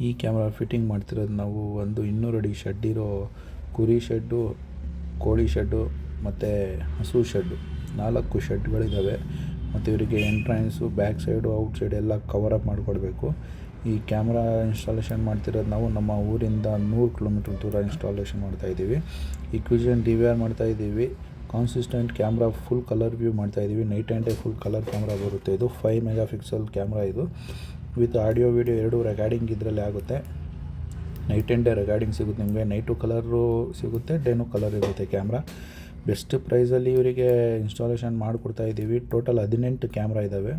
ಈ camera fitting ಮಾಡ್ತಿರೋದು ನಾವು ಒಂದು 200 ಅಡಿ ಶೆಡ್ ಇರೋ ಕುರಿ ಶೆಡ್ಡು, ಕೋಳಿ ಶೆಡ್ಡು ಮತ್ತು ಹಸು ಶೆಡ್ಡು 4 ಶೆಡ್ಗಳಿದ್ದಾವೆ. ಮತ್ತು ಇವರಿಗೆ entrance, back side, out side ಎಲ್ಲ ಕವರ್ ಅಪ್ ಮಾಡಿಕೊಡ್ಬೇಕು. ಈ ಕ್ಯಾಮ್ರಾ ಇನ್ಸ್ಟಾಲೇಷನ್ ಮಾಡ್ತಿರೋದು ನಾವು ನಮ್ಮ ಊರಿಂದ 100 ಕಿಲೋಮೀಟ್ರ್ ದೂರ ಇನ್ಸ್ಟಾಲೇಷನ್ ಮಾಡ್ತಾಯಿದ್ದೀವಿ. ಈ ಕ್ವಿಷನ್ DVR ಮಾಡ್ತಾಯಿದ್ದೀವಿ. ಕಾನ್ಸಿಸ್ಟೆಂಟ್ ಕ್ಯಾಮ್ರಾ, ಫುಲ್ ಕಲರ್ ವ್ಯೂ ಮಾಡ್ತಾಯಿದ್ದೀವಿ. Night and day full colour camera ಬರುತ್ತೆ. ಇದು 5 ಮೆಗಾ ಪಿಕ್ಸೆಲ್ ಕ್ಯಾಮ್ರಾ. ಇದು ವಿತ್ ಆಡಿಯೋ ವಿಡಿಯೋ 2 ರೆಕಾರ್ಡಿಂಗ್ ಇದರಲ್ಲಿ ಆಗುತ್ತೆ. ನೈಟ್ ಆ್ಯಂಡ್ ಡೇ ರೆಕಾರ್ಡಿಂಗ್ ಸಿಗುತ್ತೆ ನಿಮಗೆ. ನೈಟು ಕಲರು ಸಿಗುತ್ತೆ, ಡೇನೂ ಕಲರ್ ಇರುತ್ತೆ ಕ್ಯಾಮ್ರಾ. ಬೆಸ್ಟ್ ಪ್ರೈಸಲ್ಲಿ ಇವರಿಗೆ ಇನ್ಸ್ಟಾಲೇಷನ್ ಮಾಡಿಕೊಡ್ತಾಯಿದ್ದೀವಿ. ಟೋಟಲ್ 18 ಕ್ಯಾಮ್ರಾ ಇದ್ದಾವೆ.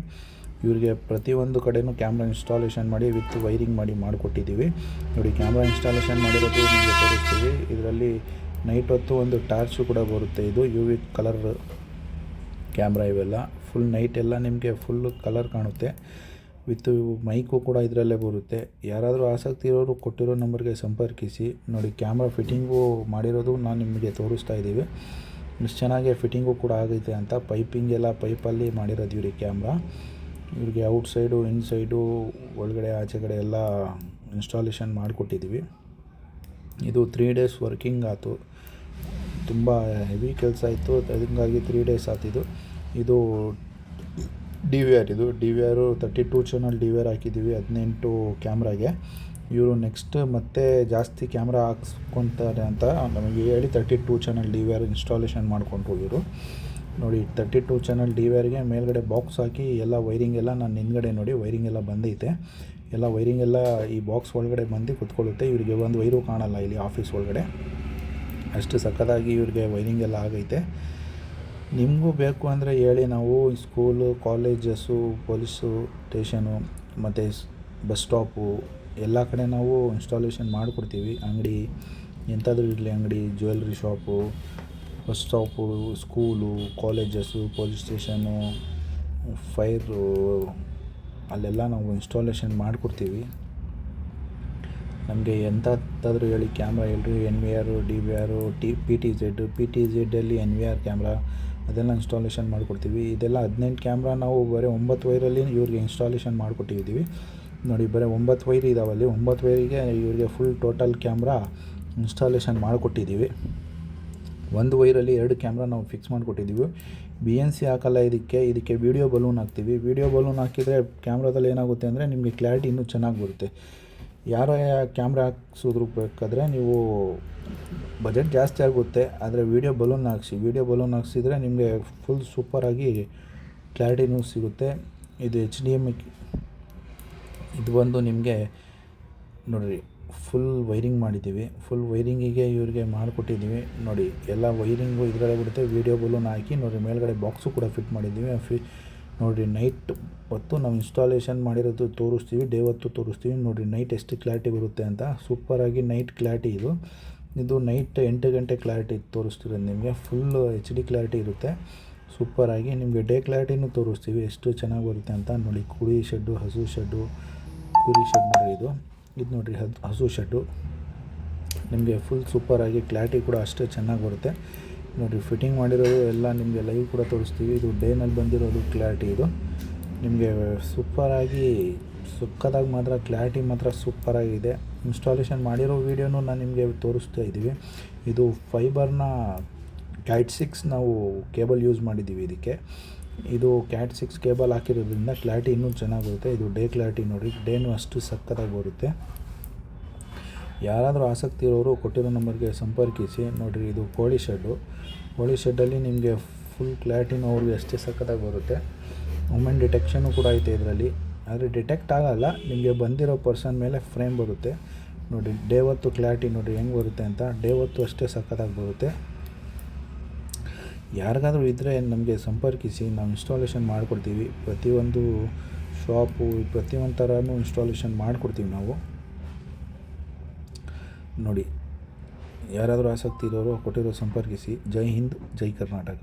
ಇವರಿಗೆ ಪ್ರತಿಯೊಂದು ಕಡೆಯೂ ಕ್ಯಾಮ್ರಾ ಇನ್ಸ್ಟಾಲೇಷನ್ ಮಾಡಿ ವಿತ್ ವೈರಿಂಗ್ ಮಾಡಿಕೊಟ್ಟಿದ್ದೀವಿ. ನೋಡಿ, ಕ್ಯಾಮ್ರಾ ಇನ್ಸ್ಟಾಲೇಷನ್ ಮಾಡಿರೋದು ನಿಮಗೆ ತೋರಿಸ್ತೀವಿ. ಇದರಲ್ಲಿ ನೈಟ್ ಹೊತ್ತು ಒಂದು ಟಾರ್ಚು ಕೂಡ ಬರುತ್ತೆ. ಇದು UV ಕಲರ್ ಕ್ಯಾಮ್ರಾ. ಇವೆಲ್ಲ ಫುಲ್ ನೈಟ್ ಎಲ್ಲ ನಿಮಗೆ ಫುಲ್ ಕಲರ್ ಕಾಣುತ್ತೆ. ವಿತ್ ಮೈಕು ಕೂಡ ಇದರಲ್ಲೇ ಬರುತ್ತೆ. ಯಾರಾದರೂ ಆಸಕ್ತಿ ಇರೋರು ಕೊಟ್ಟಿರೋ ನಂಬರ್ಗೆ ಸಂಪರ್ಕಿಸಿ. ನೋಡಿ, ಕ್ಯಾಮ್ರಾ ಫಿಟ್ಟಿಂಗು ಮಾಡಿರೋದು ನಾನು ನಿಮಗೆ ತೋರಿಸ್ತಾ ಇದ್ದೀವಿ. ಇಷ್ಟು ಚೆನ್ನಾಗಿ ಫಿಟ್ಟಿಂಗು ಕೂಡ ಆಗೈತೆ ಅಂತ. ಪೈಪಿಂಗ್ ಎಲ್ಲ ಪೈಪಲ್ಲಿ ಮಾಡಿರೋದು ಇವ್ರಿಗೆ ಕ್ಯಾಮ್ರಾ. ಇವ್ರಿಗೆ ಔಟ್ಸೈಡು, ಇನ್ಸೈಡು, ಒಳಗಡೆ ಆಚೆಗಡೆ ಎಲ್ಲ ಇನ್ಸ್ಟಾಲೇಷನ್ ಮಾಡಿಕೊಟ್ಟಿದ್ದೀವಿ. ಇದು 3 ಡೇಸ್ ವರ್ಕಿಂಗ್ ಆಯಿತು. ತುಂಬ ಹೆವಿ ಕೆಲಸ ಇತ್ತು, ಅದಕ್ಕಾಗಿ 3 ಡೇಸ್ ಆತಿದ್ದು. ಇದು DVR, ಇದು DVR 32 ಚಾನಲ್ DVR ಹಾಕಿದ್ದೀವಿ 18 ಕ್ಯಾಮ್ರಾಗೆ. ಇವರು ನೆಕ್ಸ್ಟ್ ಮತ್ತೆ ಜಾಸ್ತಿ ಕ್ಯಾಮ್ರಾ ಹಾಕ್ಸ್ಕೊತಾರೆ ಅಂತ ನಮಗೆ ಹೇಳಿ 32 ಚಾನಲ್ DVR ಇನ್ಸ್ಟಾಲೇಷನ್ ಮಾಡಿಕೊಂಡ್ರು ಇವರು. ನೋಡಿ, 32 ಚಾನಲ್ DVRಗೆ ಮೇಲ್ಗಡೆ ಬಾಕ್ಸ್ ಹಾಕಿ ಎಲ್ಲ ವೈರಿಂಗ್ ಎಲ್ಲ ನಾನು ಹಿಂದ್ಗಡೆ ನೋಡಿ ವೈರಿಂಗ್ ಎಲ್ಲ ಬಂದೈತೆ. ಎಲ್ಲ ವೈರಿಂಗ್ ಎಲ್ಲ ಈ ಬಾಕ್ಸ್ ಒಳಗಡೆ ಬಂದು ಕುತ್ಕೊಳ್ಳುತ್ತೆ. ಇವರಿಗೆ ಒಂದು ವೈರು ಕಾಣಲ್ಲ ಇಲ್ಲಿ ಆಫೀಸ್ ಒಳಗಡೆ. ಅಷ್ಟು ಸಕ್ಕತ್ತಾಗಿ ಇವ್ರಿಗೆ ವೈರಿಂಗ್ ಎಲ್ಲ ಆಗೈತೆ. ನಿಮಗೂ ಬೇಕು ಅಂದರೆ ಹೇಳಿ, ನಾವು ಸ್ಕೂಲು, ಕಾಲೇಜಸ್ಸು, ಪೊಲೀಸು ಸ್ಟೇಷನು ಮತ್ತು ಬಸ್ ಸ್ಟಾಪು ಎಲ್ಲ ಕಡೆ ನಾವು ಇನ್ಸ್ಟಾಲೇಷನ್ ಮಾಡಿಕೊಡ್ತೀವಿ. ಅಂಗಡಿ ಎಂಥಾದ್ರೂ ಇರಲಿ, ಅಂಗಡಿ, jewellery shop, bus stop, school, colleges, police station, fire, ಅಲ್ಲೆಲ್ಲ ನಾವು ಇನ್ಸ್ಟಾಲೇಷನ್ ಮಾಡಿಕೊಡ್ತೀವಿ. ನಮಗೆ ಎಂಥದ್ದಾದರೂ ಹೇಳಿ ಕ್ಯಾಮ್ರಾ ಹೇಳ್ರಿ. NVR, DVR, PTZ NVR camera ಅದೆಲ್ಲ ಇನ್ಸ್ಟಾಲೇಷನ್ ಮಾಡಿಕೊಡ್ತೀವಿ. ಇದೆಲ್ಲ 18 ಕ್ಯಾಮ್ರಾ ನಾವು ಬರೀ 9 ವೈರಲ್ಲಿ ಇವ್ರಿಗೆ ಇನ್ಸ್ಟಾಲೇಷನ್ ಮಾಡಿಕೊಟ್ಟಿದ್ದೀವಿ. ನೋಡಿ, ಬರೀ 9 ವೈರ್ ಇದ್ದಾವಲ್ಲಿ. 9 ವೈರಿಗೆ ಇವ್ರಿಗೆ ಫುಲ್ ಟೋಟಲ್ ಕ್ಯಾಮ್ರಾ ಇನ್ಸ್ಟಾಲೇಷನ್ ಮಾಡಿಕೊಟ್ಟಿದ್ದೀವಿ. ಒಂದು ವೈರಲ್ಲಿ 2 ಕ್ಯಾಮ್ರಾ ನಾವು ಫಿಕ್ಸ್ ಮಾಡಿಕೊಟ್ಟಿದ್ದೀವಿ. BNC ಹಾಕಲ್ಲ ಇದಕ್ಕೆ ವೀಡಿಯೋ ಬಲೂನ್ ಹಾಕ್ತೀವಿ. ವೀಡಿಯೋ ಬಲೂನ್ ಹಾಕಿದರೆ ಕ್ಯಾಮ್ರಾದಲ್ಲಿ ಏನಾಗುತ್ತೆ ಅಂದರೆ ನಿಮಗೆ ಕ್ಲಾರಿಟಿ ಇನ್ನೂ ಚೆನ್ನಾಗಿ ಬರುತ್ತೆ. ಯಾರೋ ಕ್ಯಾಮ್ರಾ ಹಾಕ್ಸೋದ್ರ ಬೇಕಾದರೆ ನೀವು ಬಜೆಟ್ ಜಾಸ್ತಿ ಆಗುತ್ತೆ, ಆದರೆ ವೀಡಿಯೋ ಬಲೂನ್ ಹಾಕ್ಸಿದ್ರೆ ನಿಮಗೆ ಫುಲ್ ಸೂಪರಾಗಿ ಕ್ಲಾರಿಟಿನೂ ಸಿಗುತ್ತೆ. ಇದು HDMI. ಇದು ಬಂದು ನಿಮಗೆ ನೋಡಿರಿ, ಫುಲ್ ವೈರಿಂಗ್ ಮಾಡಿದ್ದೀವಿ. ಫುಲ್ ವೈರಿಂಗಿಗೆ ಇವ್ರಿಗೆ ಮಾಡಿಕೊಟ್ಟಿದ್ದೀವಿ. ನೋಡಿ, ಎಲ್ಲ ವೈರಿಂಗು ಇದರಲ್ಲೇ ಬಿಡುತ್ತೆ. ವೀಡಿಯೋ ಬಲೂನ್ ಹಾಕಿ ನೋಡಿ, ಮೇಲ್ಗಡೆ ಬಾಕ್ಸು ಕೂಡ ಫಿಟ್ ಮಾಡಿದ್ದೀವಿ. ನೋಡಿರಿ, ನೈಟ್ ಹೊತ್ತು ನಾವು ಇನ್ಸ್ಟಾಲೇಷನ್ ಮಾಡಿರೋದು ತೋರಿಸ್ತೀವಿ, ಡೇ ಹೊತ್ತು ತೋರಿಸ್ತೀವಿ. ನೋಡಿರಿ ನೈಟ್ ಎಷ್ಟು ಕ್ಲಾರಿಟಿ ಬರುತ್ತೆ ಅಂತ. ಸೂಪರಾಗಿ ನೈಟ್ ಕ್ಲಾರಿಟಿ ಇದು ನೈಟ್ 8 ಗಂಟೆ ಕ್ಲಾರಿಟಿ ತೋರಿಸ್ತಿರೋದು ನಿಮಗೆ. ಫುಲ್ HD ಕ್ಲಾರಿಟಿ ಇರುತ್ತೆ. ಸೂಪರಾಗಿ ನಿಮಗೆ ಡೇ ಕ್ಲಾರಿಟಿನೂ ತೋರಿಸ್ತೀವಿ ಎಷ್ಟು ಚೆನ್ನಾಗಿ ಬರುತ್ತೆ ಅಂತ. ನೋಡಿ, ಕುರಿ ಶೆಡ್ಡು, ಹಸು ಶೆಡ್ಡು, ಕುರಿ ಶೆಡ್ ನೋಡಿ. ಇದು ನೋಡಿರಿ ಹಸು ಶೆಡ್ಡು. ನಿಮಗೆ ಫುಲ್ ಸೂಪರಾಗಿ ಕ್ಲಾರಿಟಿ ಕೂಡ ಅಷ್ಟೇ ಚೆನ್ನಾಗಿ ಬರುತ್ತೆ. ನೋಡಿ, ಫಿಟ್ಟಿಂಗ್ ಮಾಡಿರೋದು ಎಲ್ಲ ನಿಮಗೆ ಲೈವ್ ಕೂಡ ತೋರಿಸ್ತೀವಿ. ಇದು ಡೇನಲ್ಲಿ ಬಂದಿರೋದು ಕ್ಲಾರಿಟಿ. ಇದು ನಿಮಗೆ ಸೂಪರಾಗಿ ಸುಕ್ಕದಾಗಿ ಮಾತ್ರ ಕ್ಲಾರಿಟಿ ಮಾತ್ರ ಸೂಪರಾಗಿದೆ. ಇನ್ಸ್ಟಾಲೇಷನ್ ಮಾಡಿರೋ ವೀಡಿಯೋನು ನಾನು ನಿಮಗೆ ತೋರಿಸ್ತಾ ಇದ್ದೀವಿ. ಇದು ಫೈಬರ್ನ Cat 6 ನಾವು ಕೇಬಲ್ ಯೂಸ್ ಮಾಡಿದ್ದೀವಿ ಇದಕ್ಕೆ. ಇದು Cat 6 ಕೇಬಲ್ ಹಾಕಿರೋದ್ರಿಂದ ಕ್ಲಾರಿಟಿ ಇನ್ನೂ ಚೆನ್ನಾಗಿ ಬರುತ್ತೆ. ಇದು ಡೇ ಕ್ಲಾರಿಟಿ ನೋಡಿ, ಡೇನೂ ಅಷ್ಟು ಸಕ್ಕತ್ತಾಗಿ ಬರುತ್ತೆ. ಯಾರಾದರೂ ಆಸಕ್ತಿ ಇರೋರು ಕೊಟ್ಟಿರೋ ನಂಬರ್ಗೆ ಸಂಪರ್ಕಿಸಿ. ನೋಡಿರಿ, ಇದು ಕೋಳಿ ಶೆಡ್ಡಲ್ಲಿ ನಿಮಗೆ ಫುಲ್ ಕ್ಲಾರಿಟಿನೂ ಅವ್ರಿಗೆ ಅಷ್ಟೇ ಸಕ್ಕತ್ತಾಗಿ ಬರುತ್ತೆ. ವುಮೆನ್ ಡಿಟೆಕ್ಷನು ಕೂಡ ಐತೆ ಇದರಲ್ಲಿ, ಆದರೆ ಡಿಟೆಕ್ಟ್ ಆಗಲ್ಲ. ನಿಮಗೆ ಬಂದಿರೋ ಪರ್ಸನ್ ಮೇಲೆ ಫ್ರೇಮ್ ಬರುತ್ತೆ. ನೋಡಿ, ಡೇ ಹೊತ್ತು ಕ್ಲಾರಿಟಿ ನೋಡಿ ಹೆಂಗೆ ಬರುತ್ತೆ ಅಂತ. ಡೇ ಹೊತ್ತು ಅಷ್ಟೇ ಸಕ್ಕತ್ತಾಗಿ ಬರುತ್ತೆ. ಯಾರಿಗಾದರೂ ಇದ್ದರೆ ನಮಗೆ ಸಂಪರ್ಕಿಸಿ, ನಾವು ಇನ್ಸ್ಟಾಲೇಷನ್ ಮಾಡಿಕೊಡ್ತೀವಿ. ಪ್ರತಿಯೊಂದು ಶಾಪು, ಪ್ರತಿಯೊಂದು ಥರನೂ ಇನ್ಸ್ಟಾಲೇಷನ್ ಮಾಡಿಕೊಡ್ತೀವಿ ನಾವು. ನೋಡಿ, ಯಾರಾದರೂ ಆಸಕ್ತಿ ಇರೋರು ಕೊಟ್ಟಿರೋ ಸಂಪರ್ಕಿಸಿ. ಜೈ ಹಿಂದ್, ಜೈ ಕರ್ನಾಟಕ.